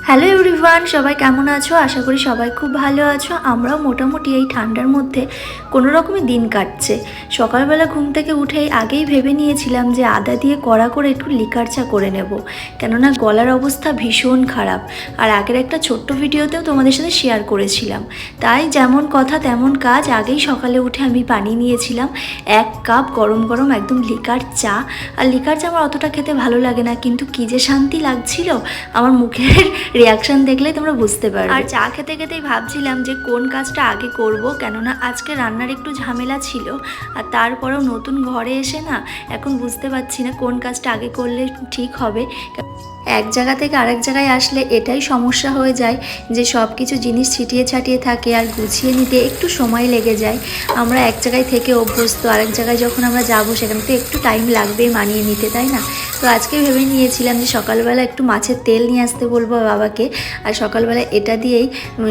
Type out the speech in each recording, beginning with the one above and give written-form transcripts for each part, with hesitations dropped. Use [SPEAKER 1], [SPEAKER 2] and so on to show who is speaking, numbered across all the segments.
[SPEAKER 1] Hello everyone, সবাই কেমন আছো? আশা করি সবাই খুব ভালো আছো। আমরাও মোটামুটি এই ঠান্ডার মধ্যে কোনো রকমই দিন কাটছে। সকালবেলা ঘুম থেকে উঠেই আগেই ভেবে নিয়েছিলাম যে আদা দিয়ে কড়া করে একটু লিকার চা করে নেব, কেননা গলার অবস্থা ভীষণ খারাপ। আর আগের একটা ছোট্ট ভিডিওতেও তোমাদের সাথে শেয়ার করেছিলাম। তাই যেমন কথা তেমন কাজ, আগেই সকালে উঠে আমি বানিয়ে নিয়েছিলাম 1 কাপ গরম গরম একদম লিকার চা। আর লিকার চা আমার অতটা খেতে ভালো লাগে না, কিন্তু কী যে শান্তি লাগছিল, আমার মুখের রিয়াকশান দেখলে তোমরা বুঝতে পারবে। আর চা খেতে খেতেই ভাবছিলাম যে কোন কাজটা আগে করব, কেননা আজকে রান্নার একটু ঝামেলা ছিল। আর তারপরেও নতুন ঘরে এসে না এখন বুঝতে পারছি না কোন কাজটা আগে করলে ঠিক হবে। এক জায়গা থেকে আরেক জায়গায় আসলে এটাই সমস্যা হয়ে যায় যে সব কিছু জিনিস ছিটিয়ে ছাটিয়ে থাকে আর গুছিয়ে নিতে একটু সময় লেগে যায়। আমরা এক জায়গায় থেকে অভ্যস্ত, আরেক জায়গায় যখন আমরা যাবো সেখানে তো একটু টাইম লাগবেই মানিয়ে নিতে, তাই না? তো আজকে ভেবে নিয়েছিলাম যে সকালবেলা একটু মাছের তেল নিয়ে আসতে বলবো বাবাকে। আর সকালবেলা এটা দিয়েই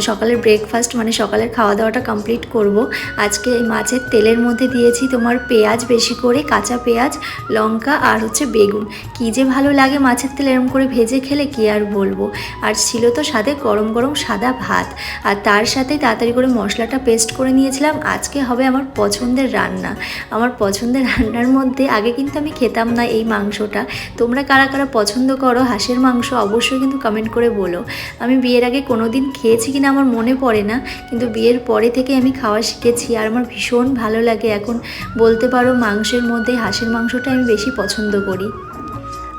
[SPEAKER 1] সকালের ব্রেকফাস্ট মানে সকালের খাওয়া দাওয়াটা কমপ্লিট করব। আজকে এই মাছের তেলের মধ্যে দিয়েছি তোমার পেঁয়াজ, বেশি করে কাঁচা পেঁয়াজ, লঙ্কা আর হচ্ছে বেগুন। কী যে ভালো লাগে মাছের তেল এরম করে ভেজে খেলে, কি আর বলবো। আর ছিল তো সাথে গরম গরম সাদা ভাত, আর তার সাথে তাড়াতাড়ি করে মশলাটা পেস্ট করে নিয়েছিলাম। আজকে হবে আমার পছন্দের রান্না। আমার পছন্দের রান্নার মধ্যে আগে কিন্তু আমি খেতাম না এই মাংসটা। তোমরা কারা কারা পছন্দ করো হাঁসের মাংস অবশ্যই কিন্তু কমেন্ট করে বলো। আমি বিয়ের আগে কোনো দিন খেয়েছি কিনা আমার মনে পড়ে না, কিন্তু বিয়ের পরে থেকে আমি খাওয়া শিখেছি আর আমার ভীষণ ভালো লাগে। এখন বলতে পারো মাংসের মধ্যে হাঁসের মাংসটা আমি বেশি পছন্দ করি।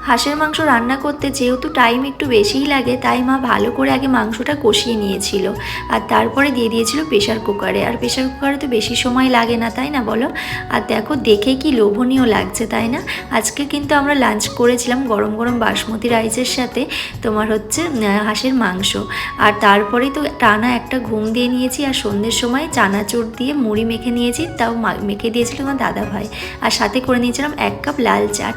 [SPEAKER 1] হাঁসের মাংস রান্না করতে যেহেতু টাইম একটু বেশিই লাগে, তাই মা ভালো করে আগে মাংসটা কষিয়ে নিয়েছিল আর তারপরে দিয়ে দিয়েছিল প্রেশার কুকারে। আর প্রেশার কুকারে তো বেশি সময় লাগে না, তাই না বলো? আর দেখো দেখে কি লোভনীয় লাগছে, তাই না? আজকে কিন্তু আমরা লাঞ্চ করেছিলাম গরম গরম বাসমতি রাইসের সাথে তোমার হচ্ছে হাঁসের মাংস। আর তারপরেই তো টানা একটা ঘুম দিয়ে নিয়েছি। আর সন্ধ্যের সময় চানাচুর দিয়ে মুড়ি মেখে নিয়েছি, তাও মেখে দিয়েছিল আমার দাদা ভাই। আর সাথে করে নিয়েছিলাম 1 কাপ লাল চা।